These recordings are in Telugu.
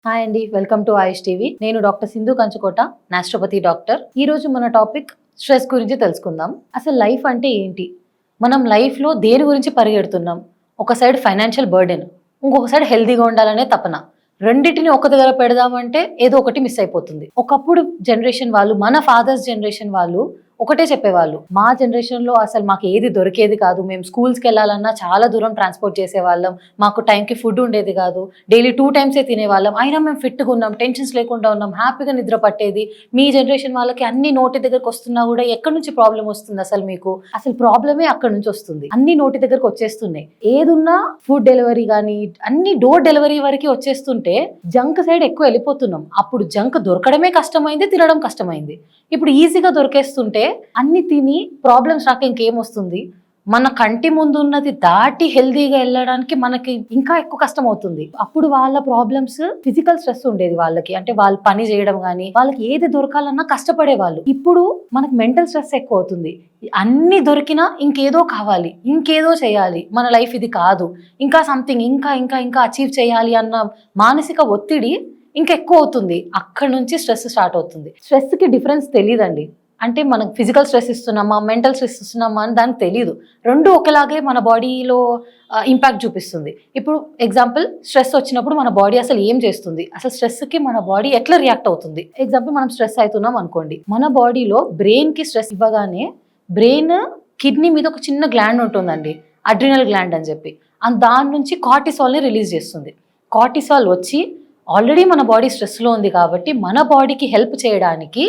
హాయ్ అండి, వెల్కమ్ టు ఆయుష్ టీవీ. నేను డాక్టర్ సింధు కంచుకోట, నాస్ట్రోపతి డాక్టర్. ఈ రోజు మన టాపిక్ స్ట్రెస్ గురించి తెలుసుకుందాం. అసలు లైఫ్ అంటే ఏంటి? మనం లైఫ్లో దేని గురించి పరిగెడుతున్నాం? ఒక సైడ్ ఫైనాన్షియల్ బర్డెన్, ఇంకొక సైడ్ హెల్తీగా ఉండాలనే తపన. రెండింటిని ఒక దగ్గర పెడదామంటే ఏదో ఒకటి మిస్ అయిపోతుంది. ఒకప్పుడు జనరేషన్ వాళ్ళు, మన ఫాదర్స్ జనరేషన్ వాళ్ళు ఒకటే చెప్పేవాళ్ళు, మా జనరేషన్ లో అసలు మాకు ఏది దొరికేది కాదు, మేము స్కూల్స్కి వెళ్ళాలన్నా చాలా దూరం ట్రాన్స్పోర్ట్ చేసేవాళ్ళం, మాకు టైంకి ఫుడ్ ఉండేది కాదు, డైలీ 2 టైమ్సే తినేవాళ్ళం, అయినా మేము ఫిట్గా ఉన్నాం, టెన్షన్స్ లేకుండా ఉన్నాం, హ్యాపీగా నిద్ర పట్టేది. మీ జనరేషన్ వాళ్ళకి అన్ని నోటి దగ్గరకు వస్తున్నా కూడా ఎక్కడి నుంచి ప్రాబ్లం వస్తుంది? అసలు మీకు అసలు ప్రాబ్లమే అక్కడ నుంచి వస్తుంది. అన్ని నోటి దగ్గరకు వచ్చేస్తున్నాయి. ఏదున్నా ఫుడ్ డెలివరీ కానీ అన్ని డోర్ డెలివరీ వరకు వచ్చేస్తుంటే జంక్ సైడ్ ఎక్కువ వెళ్ళిపోతున్నాం. అప్పుడు జంక్ దొరకడమే కష్టమైంది, తినడం కష్టమైంది. ఇప్పుడు ఈజీగా దొరికేస్తుంటే అన్ని తిని ప్రాబ్లమ్స్ రాక ఇంకేం వస్తుంది? మన కంటి ముందు ఉన్నది దాటి హెల్దీగా వెళ్ళడానికి మనకి ఇంకా ఎక్కువ కష్టం అవుతుంది. అప్పుడు వాళ్ళ ప్రాబ్లమ్స్ ఫిజికల్ స్ట్రెస్ ఉండేది వాళ్ళకి, అంటే వాళ్ళు పని చేయడం కానీ వాళ్ళకి ఏది దొరకాలన్నా కష్టపడే వాళ్ళు. ఇప్పుడు మనకి మెంటల్ స్ట్రెస్ ఎక్కువ అవుతుంది. అన్ని దొరికినా ఇంకేదో కావాలి, ఇంకేదో చేయాలి, మన లైఫ్ ఇది కాదు, ఇంకా సంథింగ్ ఇంకా ఇంకా ఇంకా అచీవ్ చేయాలి అన్న మానసిక ఒత్తిడి ఇంకా ఎక్కువ అవుతుంది. అక్కడ నుంచి స్ట్రెస్ స్టార్ట్ అవుతుంది. స్ట్రెస్కి డిఫరెన్స్ తెలియదండి. అంటే మనకు ఫిజికల్ స్ట్రెస్ ఇస్తున్నామా, మెంటల్ స్ట్రెస్ ఇస్తున్నామా అని దానికి తెలియదు. రెండు ఒకలాగే మన బాడీలో ఇంపాక్ట్ చూపిస్తుంది. ఇప్పుడు ఎగ్జాంపుల్, స్ట్రెస్ వచ్చినప్పుడు మన బాడీ అసలు ఏం చేస్తుంది, అసలు స్ట్రెస్కి మన బాడీ ఎట్లా రియాక్ట్ అవుతుంది? ఎగ్జాంపుల్, మనం స్ట్రెస్ అవుతున్నాం అనుకోండి, మన బాడీలో బ్రెయిన్కి స్ట్రెస్ ఇవ్వగానే బ్రెయిన్ కిడ్నీ మీద ఒక చిన్న గ్లాండ్ ఉంటుందండి, అడ్రినల్ గ్లాండ్ అని చెప్పి, దాని నుంచి కార్టిసాల్ని రిలీజ్ చేస్తుంది. కార్టిసాల్ వచ్చి ఆల్రెడీ మన బాడీ స్ట్రెస్లో ఉంది కాబట్టి మన బాడీకి హెల్ప్ చేయడానికి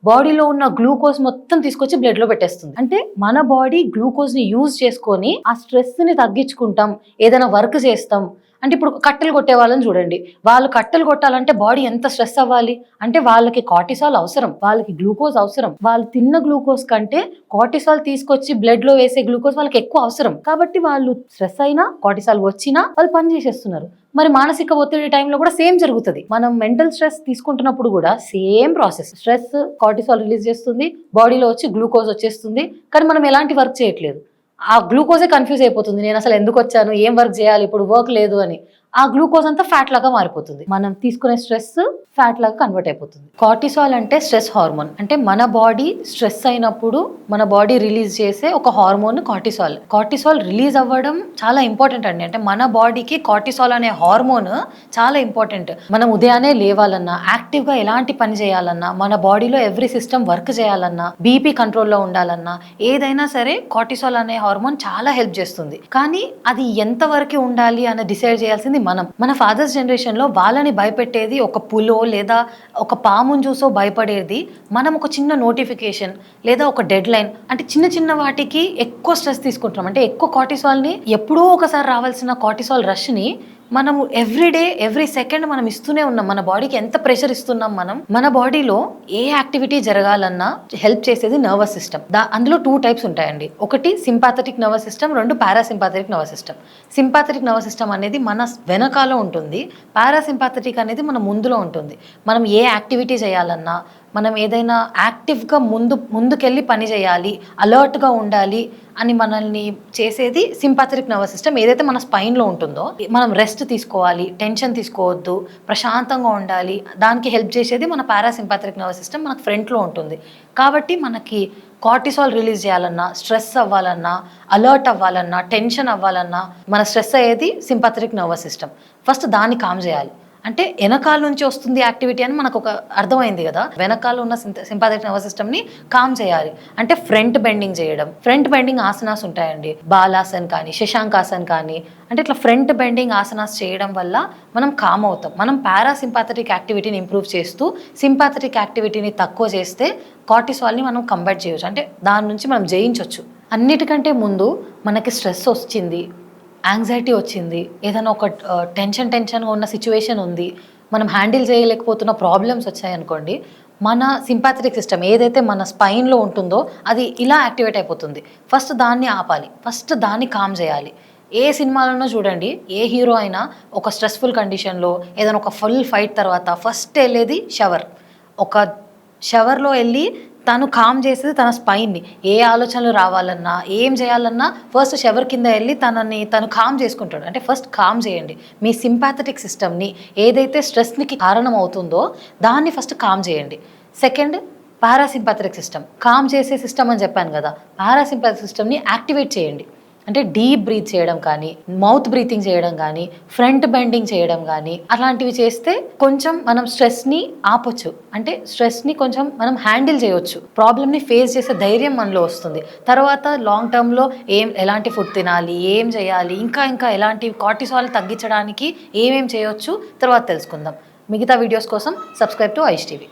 బాడీలో ఉన్న గ్లూకోజ్ మొత్తం తీసుకొచ్చి బ్లడ్ లో పెట్టేస్తుంది. అంటే మన బాడీ గ్లూకోజ్ ని యూజ్ చేసుకొని ఆ స్ట్రెస్ ని తగ్గించుకుంటాం, ఏదైనా వర్క్ చేస్తాం. అంటే ఇప్పుడు కట్టెలు కొట్టే వాళ్ళని చూడండి, వాళ్ళు కట్టెలు కొట్టాలంటే బాడీ ఎంత స్ట్రెస్ అవ్వాలి? అంటే వాళ్ళకి కార్టిసాల్ అవసరం, వాళ్ళకి గ్లూకోజ్ అవసరం. వాళ్ళు తిన్న గ్లూకోజ్ కంటే కార్టిసాల్ తీసుకొచ్చి బ్లడ్ లో వేసే గ్లూకోజ్ వాళ్ళకి ఎక్కువ అవసరం. కాబట్టి వాళ్ళు స్ట్రెస్ అయినా కార్టిసాల్ వచ్చినా వాళ్ళు పని చేసేస్తున్నారు. మరి మానసిక ఒత్తిడి టైంలో కూడా సేమ్ జరుగుతుంది. మనం మెంటల్ స్ట్రెస్ తీసుకుంటున్నప్పుడు కూడా same process. Stress cortisol release చేస్తుంది, బాడీలో వచ్చి గ్లూకోజ్ వచ్చేస్తుంది, కానీ మనం ఎలాంటి వర్క్ చేయట్లేదు. ఆ గ్లూకోజే కన్ఫ్యూజ్ అయిపోతుంది, నేను అసలు ఎందుకు వచ్చాను, ఏం వర్క్ చేయాలి, ఇప్పుడు వర్క్ లేదు అని. ఆ గ్లూకోజ్ అంతా ఫ్యాట్ లాగా మారిపోతుంది. మనం తీసుకునే స్ట్రెస్ ఫ్యాట్ లాగా కన్వర్ట్ అయిపోతుంది. కార్టిసాల్ అంటే స్ట్రెస్ హార్మోన్. అంటే మన బాడీ స్ట్రెస్ అయినప్పుడు మన బాడీ రిలీజ్ చేసే ఒక హార్మోన్ కార్టిసాల్. కార్టిసాల్ రిలీజ్ అవ్వడం చాలా ఇంపార్టెంట్ అండి. అంటే మన బాడీకి కార్టిసాల్ అనే హార్మోన్ చాలా ఇంపార్టెంట్. మనం ఉదయాన్నే లేవాలన్నా, యాక్టివ్గా ఎలాంటి పని చేయాలన్నా, మన బాడీలో ఎవ్రీ సిస్టమ్ వర్క్ చేయాలన్నా, బీపీ కంట్రోల్లో ఉండాలన్నా, ఏదైనా సరే కార్టిసాల్ అనే హార్మోన్ చాలా హెల్ప్ చేస్తుంది. కానీ అది ఎంతవరకు ఉండాలి అని డిసైడ్ చేయాల్సింది మనం. మన ఫాదర్స్ జనరేషన్లో వాళ్ళని భయపెట్టేది ఒక పులో లేదా ఒక పాముని చూసో భయపడేది మనం ఒక చిన్న నోటిఫికేషన్ లేదా ఒక డెడ్ లైన్, అంటే చిన్న చిన్న వాటికి ఎక్కువ స్ట్రెస్ తీసుకుంటున్నాం. అంటే ఎక్కువ కార్టిసాల్ని, ఎప్పుడో ఒకసారి రావాల్సిన కార్టిసాల్ రష్ని మనము ఎవ్రీడే ఎవ్రీ సెకండ్ మనం ఇస్తూనే ఉన్నాం. మన బాడీకి ఎంత ప్రెషర్ ఇస్తున్నాం మనం. మన బాడీలో ఏ యాక్టివిటీ జరగాలన్నా హెల్ప్ చేసేది నర్వస్ సిస్టమ్. అందులో 2 టైప్స్ ఉంటాయండి. ఒకటి sympathetic nervous system, 2 parasympathetic nervous system. Sympathetic nervous system అనేది మన వెనకాల ఉంటుంది, పారాసింపాథెటిక్ అనేది మన ముందులో ఉంటుంది. మనం ఏ యాక్టివిటీ చేయాలన్నా, మనం ఏదైనా యాక్టివ్గా ముందుకెళ్ళి పని చేయాలి, అలర్ట్గా ఉండాలి అని మనల్ని చేసేది సింపాథెటిక్ నర్వస్ సిస్టమ్. ఏదైతే మన స్పైన్లో ఉంటుందో, మనం రెస్ట్ తీసుకోవాలి, టెన్షన్ తీసుకోవద్దు, ప్రశాంతంగా ఉండాలి, దానికి హెల్ప్ చేసేది మన పారాసింపాథెటిక్ నర్వస్ సిస్టమ్ మనకు ఫ్రంట్లో ఉంటుంది. కాబట్టి మనకి కార్టిసాల్ రిలీజ్ చేయాలన్నా, స్ట్రెస్ అవ్వాలన్నా, అలర్ట్ అవ్వాలన్నా, టెన్షన్ అవ్వాలన్నా మన స్ట్రెస్ అయ్యేది సింపాథెటిక్ నర్వస్ సిస్టమ్. ఫస్ట్ దాన్ని కామ్ చేయాలి. అంటే వెనకాల నుంచి వస్తుంది యాక్టివిటీ అని మనకు ఒక అర్థమైంది కదా. వెనకాల ఉన్న సింపాథెటిక్ నర్వస్ సిస్టమ్ని కామ్ చేయాలి. అంటే ఫ్రంట్ బెండింగ్ చేయడం, ఫ్రంట్ బెండింగ్ ఆసనాస్ ఉంటాయండి, బాలాసన్ కానీ శశాంకాసన్ కానీ. అంటే ఇట్లా ఫ్రంట్ బెండింగ్ ఆసనాస్ చేయడం వల్ల మనం కామ్ అవుతాం. మనం పారాసింపాథెటిక్ యాక్టివిటీని ఇంప్రూవ్ చేస్తూ సింపాథెటిక్ యాక్టివిటీని తక్కువ చేస్తే కార్టిసాల్ని మనం కంబైట్ చేయొచ్చు, అంటే దాని నుంచి మనం జయించవచ్చు. అన్నిటికంటే ముందు మనకి స్ట్రెస్ వచ్చింది, యాంగ్జైటీ వచ్చింది, ఏదైనా ఒక టెన్షన్గా ఉన్న సిచ్యువేషన్ ఉంది, మనం హ్యాండిల్ చేయలేకపోతున్న ప్రాబ్లమ్స్ వచ్చాయనుకోండి, మన సింపాథెటిక్ సిస్టమ్ ఏదైతే మన స్పైన్లో ఉంటుందో అది ఇలా యాక్టివేట్ అయిపోతుంది. ఫస్ట్ దాన్ని ఆపాలి, ఫస్ట్ దాన్ని కామ్ చేయాలి. ఏ సినిమాలోనో చూడండి, ఏ హీరో అయినా ఒక స్ట్రెస్ఫుల్ కండిషన్లో ఏదైనా ఒక ఫుల్ ఫైట్ తర్వాత ఫస్ట్ వెళ్ళేది షవర్. ఒక షవర్లో వెళ్ళి తను కామ్ చేసేది తన స్పైన్ని. ఏ ఆలోచనలు రావాలన్నా, ఏం చేయాలన్నా ఫస్ట్ షవర్ కింద వెళ్ళి తను కామ్ చేసుకుంటాడు. అంటే ఫస్ట్ కామ్ చేయండి. మీ సింపాథెటిక్ సిస్టమ్ని, ఏదైతే స్ట్రెస్కి కారణం అవుతుందో దాన్ని ఫస్ట్ కామ్ చేయండి. Second, parasympathetic system. కామ్ చేసే సిస్టమ్ అని చెప్పాను కదా, పారాసింపాథెటిక్ సిస్టమ్ని యాక్టివేట్ చేయండి. అంటే డీప్ బ్రీత్ చేయడం కానీ, మౌత్ బ్రీతింగ్ చేయడం కానీ, ఫ్రంట్ బెండింగ్ చేయడం కానీ, అలాంటివి చేస్తే కొంచెం మనం స్ట్రెస్ని ఆపొచ్చు. అంటే స్ట్రెస్ని కొంచెం మనం హ్యాండిల్ చేయొచ్చు. ప్రాబ్లమ్ని ఫేస్ చేసే ధైర్యం మనలో వస్తుంది. తర్వాత లాంగ్ టర్మ్లో ఎలాంటి ఫుడ్ తినాలి, ఏం చేయాలి, ఇంకా ఎలాంటి కార్టిసాల్ తగ్గించడానికి ఏమేం చేయొచ్చు తర్వాత తెలుసుకుందాం. మిగతా వీడియోస్ కోసం సబ్స్క్రైబ్ టు ఐష్ టీవీ.